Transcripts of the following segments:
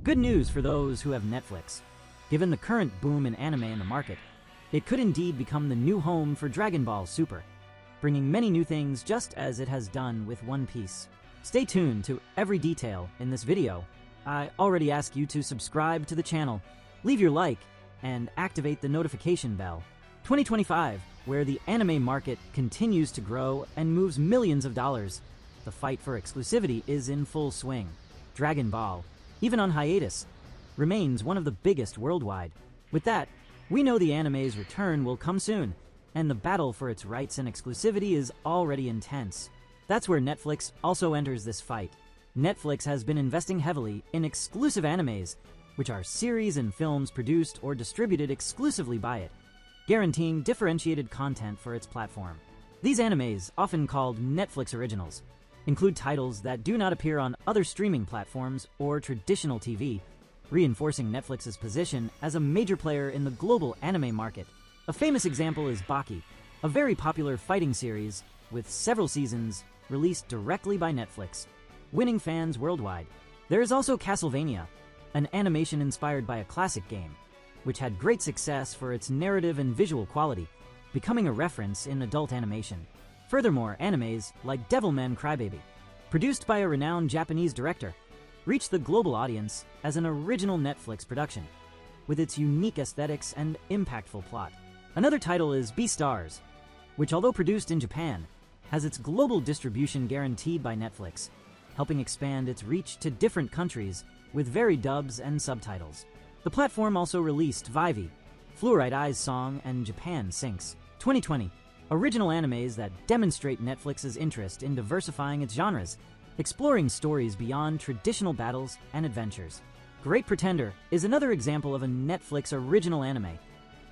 Good news for those who have Netflix. Given the current boom in anime in the market, it could indeed become the new home for Dragon Ball Super, bringing many new things just as it has done with One Piece. Stay tuned to every detail in this video. I already ask you to subscribe to the channel, leave your like, and activate the notification bell. 2025, where the anime market continues to grow and moves millions of dollars. The fight for exclusivity is in full swing. Dragon Ball, even on hiatus, remains one of the biggest worldwide. With that, we know the anime's return will come soon, and the battle for its rights and exclusivity is already intense. That's where Netflix also enters this fight. Netflix has been investing heavily in exclusive animes, which are series and films produced or distributed exclusively by it, guaranteeing differentiated content for its platform. These animes, often called Netflix originals, include titles that do not appear on other streaming platforms or traditional TV, reinforcing Netflix's position as a major player in the global anime market. A famous example is Baki, a very popular fighting series with several seasons released directly by Netflix, winning fans worldwide. There is also Castlevania, an animation inspired by a classic game, which had great success for its narrative and visual quality, becoming a reference in adult animation. Furthermore, animes like Devilman Crybaby, produced by a renowned Japanese director, reached the global audience as an original Netflix production, with its unique aesthetics and impactful plot. Another title is Beastars, which, although produced in Japan, has its global distribution guaranteed by Netflix, helping expand its reach to different countries with varied dubs and subtitles. The platform also released Vivy, Fluorite Eye's Song, and Japan Sinks 2020, original animes that demonstrate Netflix's interest in diversifying its genres, exploring stories beyond traditional battles and adventures. Great Pretender is another example of a Netflix original anime,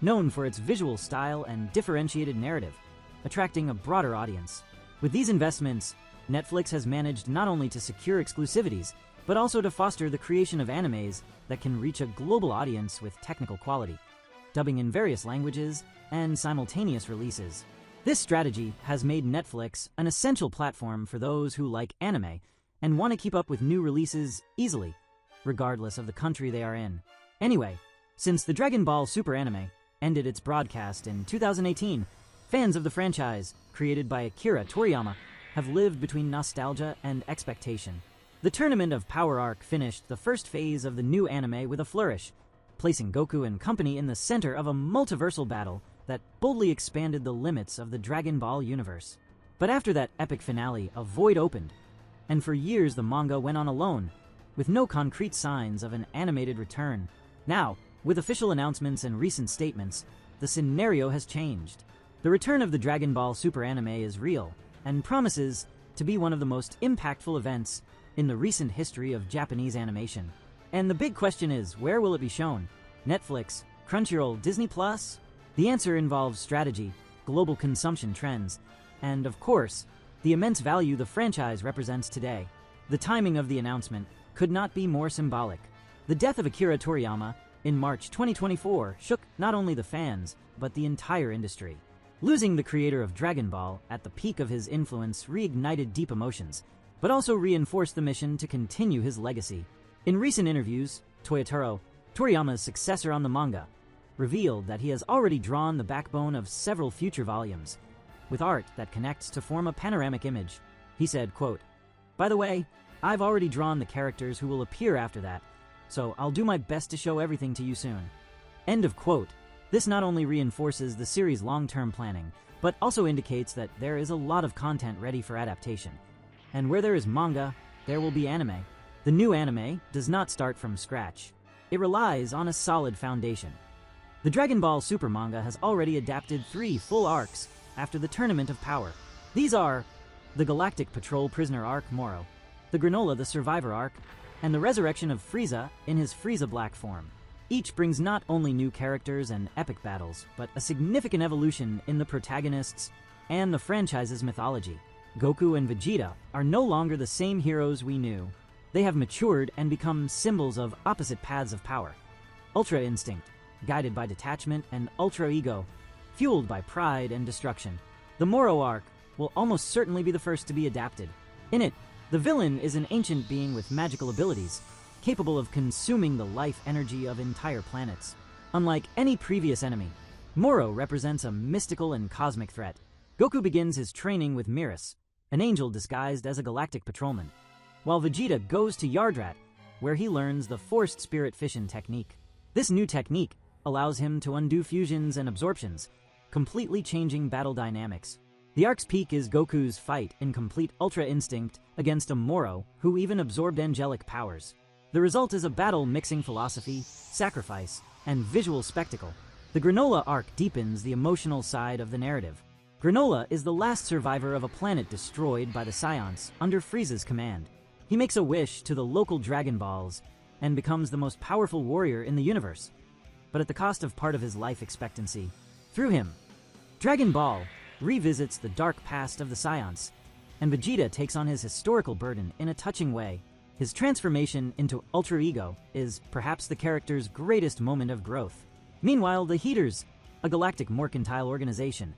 known for its visual style and differentiated narrative, attracting a broader audience. With these investments, Netflix has managed not only to secure exclusivities, but also to foster the creation of animes that can reach a global audience with technical quality, dubbing in various languages, and simultaneous releases. This strategy has made Netflix an essential platform for those who like anime and want to keep up with new releases easily, regardless of the country they are in. Anyway, since the Dragon Ball Super anime ended its broadcast in 2018, fans of the franchise, created by Akira Toriyama, have lived between nostalgia and expectation. The Tournament of Power arc finished the first phase of the new anime with a flourish, placing Goku and company in the center of a multiversal battle that boldly expanded the limits of the Dragon Ball universe. But after that epic finale, a void opened, and for years the manga went on alone, with no concrete signs of an animated return. Now, with official announcements and recent statements, the scenario has changed. The return of the Dragon Ball Super anime is real, and promises to be one of the most impactful events in the recent history of Japanese animation. And the big question is, where will it be shown? Netflix, Crunchyroll, Disney Plus? The answer involves strategy, global consumption trends, and of course, the immense value the franchise represents today. The timing of the announcement could not be more symbolic. The death of Akira Toriyama in March 2024 shook not only the fans, but the entire industry. Losing the creator of Dragon Ball at the peak of his influence reignited deep emotions, but also reinforced the mission to continue his legacy. In recent interviews, Toyotaro, Toriyama's successor on the manga, revealed that he has already drawn the backbone of several future volumes, with art that connects to form a panoramic image. He said, quote, "By the way, I've already drawn the characters who will appear after that, so I'll do my best to show everything to you soon." End of quote. This not only reinforces the series' long-term planning, but also indicates that there is a lot of content ready for adaptation. And where there is manga, there will be anime. The new anime does not start from scratch. It relies on a solid foundation. The Dragon Ball Super manga has already adapted 3 full arcs after the Tournament of Power. These are the Galactic Patrol Prisoner arc Moro, the Granola the Survivor arc, and the resurrection of Frieza in his Frieza Black form. Each brings not only new characters and epic battles, but a significant evolution in the protagonists and the franchise's mythology. Goku and Vegeta are no longer the same heroes we knew. They have matured and become symbols of opposite paths of power. Ultra Instinct, guided by detachment, and Ultra Ego, fueled by pride and destruction. The Moro arc will almost certainly be the first to be adapted. In it, the villain is an ancient being with magical abilities, capable of consuming the life energy of entire planets. Unlike any previous enemy, Moro represents a mystical and cosmic threat. Goku begins his training with Miras, an angel disguised as a galactic patrolman, while Vegeta goes to Yardrat, where he learns the forced spirit fission technique. This new technique allows him to undo fusions and absorptions, completely changing battle dynamics. The arc's peak is Goku's fight in complete Ultra Instinct against a Moro who even absorbed angelic powers. The result is a battle mixing philosophy, sacrifice, and visual spectacle. The Granola arc deepens the emotional side of the narrative. Granola is the last survivor of a planet destroyed by the Scions under Frieza's command. He makes a wish to the local Dragon Balls and becomes the most powerful warrior in the universe, but at the cost of part of his life expectancy. Through him, Dragon Ball revisits the dark past of the Scions, and Vegeta takes on his historical burden in a touching way. His transformation into Ultra Ego is perhaps the character's greatest moment of growth. Meanwhile, the Heaters, a galactic mercantile organization,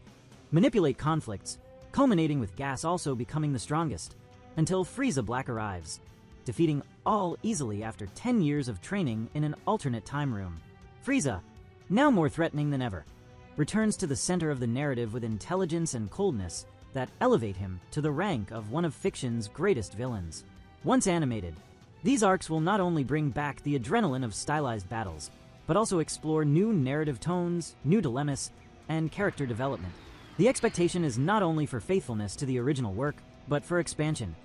manipulate conflicts, culminating with Gas also becoming the strongest, until Frieza Black arrives, defeating all easily after 10 years of training in an alternate time room. Frieza, now more threatening than ever, returns to the center of the narrative with intelligence and coldness that elevate him to the rank of one of fiction's greatest villains. Once animated, these arcs will not only bring back the adrenaline of stylized battles, but also explore new narrative tones, new dilemmas, and character development. The expectation is not only for faithfulness to the original work, but for expansion.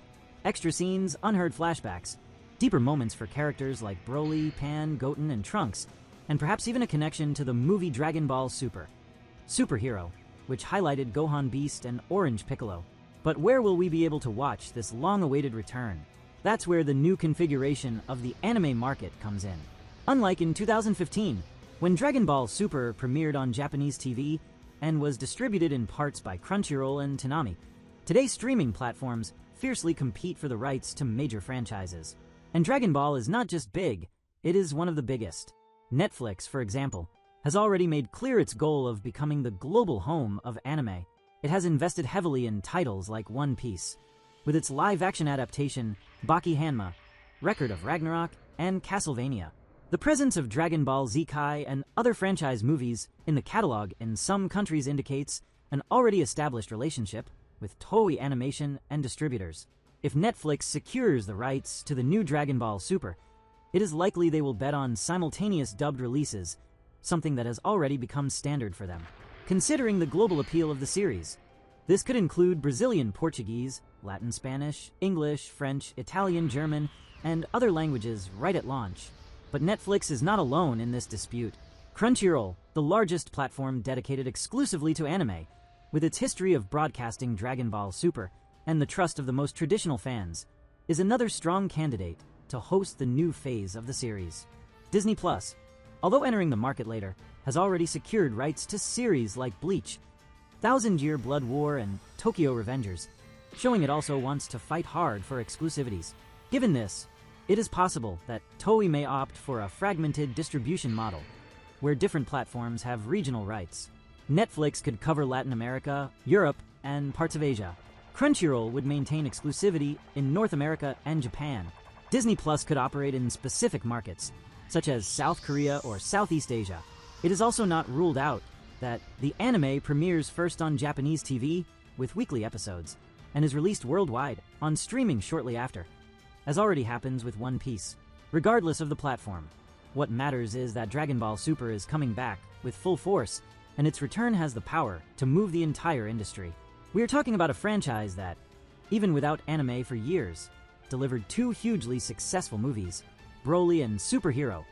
Extra scenes, unheard flashbacks, deeper moments for characters like Broly, Pan, Goten, and Trunks, and perhaps even a connection to the movie Dragon Ball Super. Superhero, which highlighted Gohan Beast and Orange Piccolo. But where will we be able to watch this long-awaited return? That's where the new configuration of the anime market comes in. Unlike in 2015, when Dragon Ball Super premiered on Japanese TV and was distributed in parts by Crunchyroll and Toonami, today's streaming platforms fiercely compete for the rights to major franchises. And Dragon Ball is not just big, it is one of the biggest. Netflix, for example, has already made clear its goal of becoming the global home of anime. It has invested heavily in titles like One Piece, with its live-action adaptation, Baki Hanma, Record of Ragnarok, and Castlevania. The presence of Dragon Ball Z Kai and other franchise movies in the catalog in some countries indicates an already established relationship with Toei Animation and distributors. If Netflix secures the rights to the new Dragon Ball Super, it is likely they will bet on simultaneous dubbed releases, something that has already become standard for them. Considering the global appeal of the series, this could include Brazilian Portuguese, Latin Spanish, English, French, Italian, German, and other languages right at launch. But Netflix is not alone in this dispute. Crunchyroll, the largest platform dedicated exclusively to anime, with its history of broadcasting Dragon Ball Super and the trust of the most traditional fans, is another strong candidate to host the new phase of the series. Disney Plus, although entering the market later, has already secured rights to series like Bleach, Thousand Year Blood War, and Tokyo Revengers, showing it also wants to fight hard for exclusivities. Given this, it is possible that Toei may opt for a fragmented distribution model, where different platforms have regional rights. Netflix could cover Latin America, Europe, and parts of Asia. Crunchyroll would maintain exclusivity in North America and Japan. Disney Plus could operate in specific markets, such as South Korea or Southeast Asia. It is also not ruled out that the anime premieres first on Japanese TV with weekly episodes, and is released worldwide on streaming shortly after, as already happens with One Piece. Regardless of the platform, what matters is that Dragon Ball Super is coming back with full force, and its return has the power to move the entire industry. We are talking about a franchise that, even without anime for years, delivered two hugely successful movies, Broly and Superhero,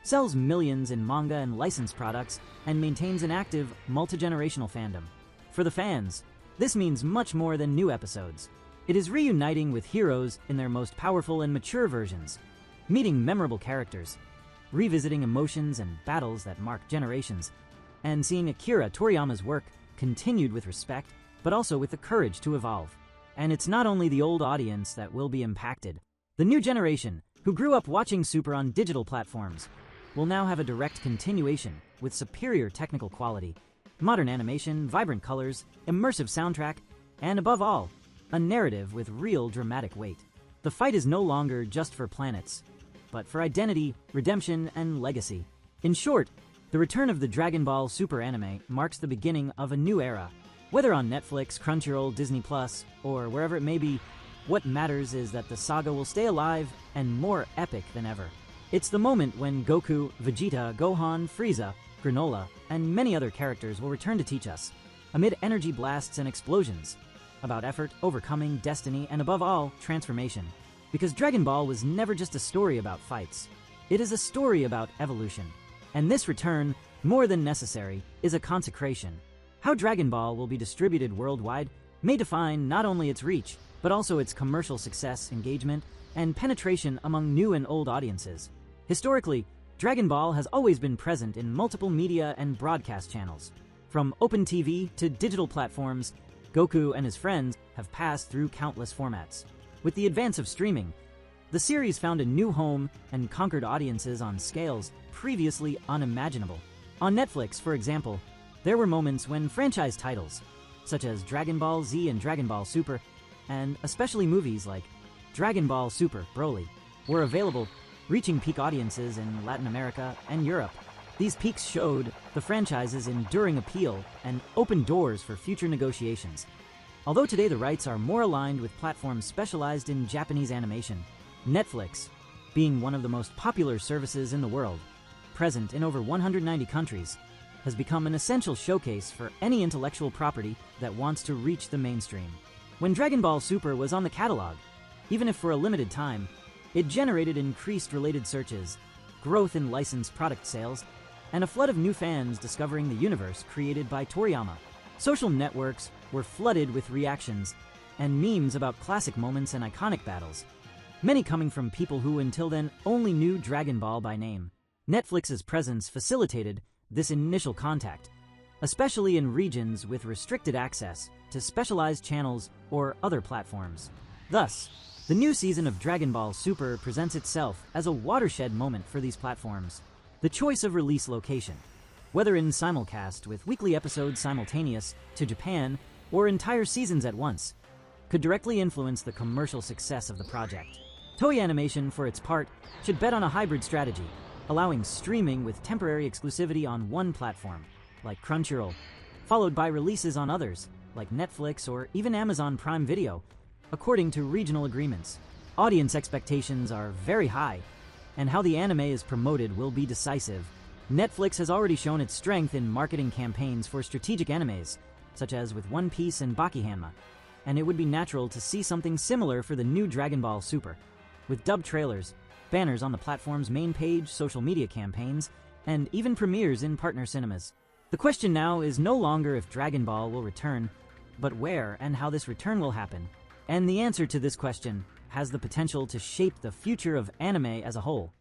sells millions in manga and licensed products, and maintains an active, multi-generational fandom. For the fans, this means much more than new episodes. It is reuniting with heroes in their most powerful and mature versions, meeting memorable characters, revisiting emotions and battles that mark generations, and seeing Akira Toriyama's work continued with respect, but also with the courage to evolve. And it's not only the old audience that will be impacted. The new generation, who grew up watching Super on digital platforms, will now have a direct continuation with superior technical quality, modern animation, vibrant colors, immersive soundtrack, and above all, a narrative with real dramatic weight. The fight is no longer just for planets. but for identity, redemption, and legacy. In short, the return of the Dragon Ball Super anime marks the beginning of a new era. Whether on Netflix, Crunchyroll, Disney+, or wherever it may be, what matters is that the saga will stay alive and more epic than ever. It's the moment when Goku, Vegeta, Gohan, Frieza, Granola, and many other characters will return to teach us, amid energy blasts and explosions, about effort, overcoming, destiny, and above all, transformation. Because Dragon Ball was never just a story about fights. It is a story about evolution. And this return, more than necessary, is a consecration. How Dragon Ball will be distributed worldwide may define not only its reach, but also its commercial success, engagement, and penetration among new and old audiences. Historically, Dragon Ball has always been present in multiple media and broadcast channels. From open TV to digital platforms, Goku and his friends have passed through countless formats. With the advance of streaming, the series found a new home and conquered audiences on scales previously unimaginable. On Netflix, for example, there were moments when franchise titles, such as Dragon Ball Z and Dragon Ball Super, and especially movies like Dragon Ball Super Broly, were available, reaching peak audiences in Latin America and Europe. These peaks showed the franchise's enduring appeal and opened doors for future negotiations. Although today the rights are more aligned with platforms specialized in Japanese animation, Netflix, being one of the most popular services in the world, present in over 190 countries, has become an essential showcase for any intellectual property that wants to reach the mainstream. When Dragon Ball Super was on the catalog, even if for a limited time, it generated increased related searches, growth in licensed product sales, and a flood of new fans discovering the universe created by Toriyama. Social networks were flooded with reactions and memes about classic moments and iconic battles, many coming from people who until then only knew Dragon Ball by name. Netflix's presence facilitated this initial contact, especially in regions with restricted access to specialized channels or other platforms. Thus, the new season of Dragon Ball Super presents itself as a watershed moment for these platforms. The choice of release location, whether in simulcast with weekly episodes simultaneous to Japan or entire seasons at once, could directly influence the commercial success of the project. Toei Animation, for its part, should bet on a hybrid strategy, allowing streaming with temporary exclusivity on one platform, like Crunchyroll, followed by releases on others, like Netflix or even Amazon Prime Video, according to regional agreements. Audience expectations are very high, and how the anime is promoted will be decisive. Netflix has already shown its strength in marketing campaigns for strategic animes, such as with One Piece and Baki Hanma, and it would be natural to see something similar for the new Dragon Ball Super, with dubbed trailers, banners on the platform's main page, social media campaigns, and even premieres in partner cinemas. The question now is no longer if Dragon Ball will return, but where and how this return will happen. And the answer to this question has the potential to shape the future of anime as a whole.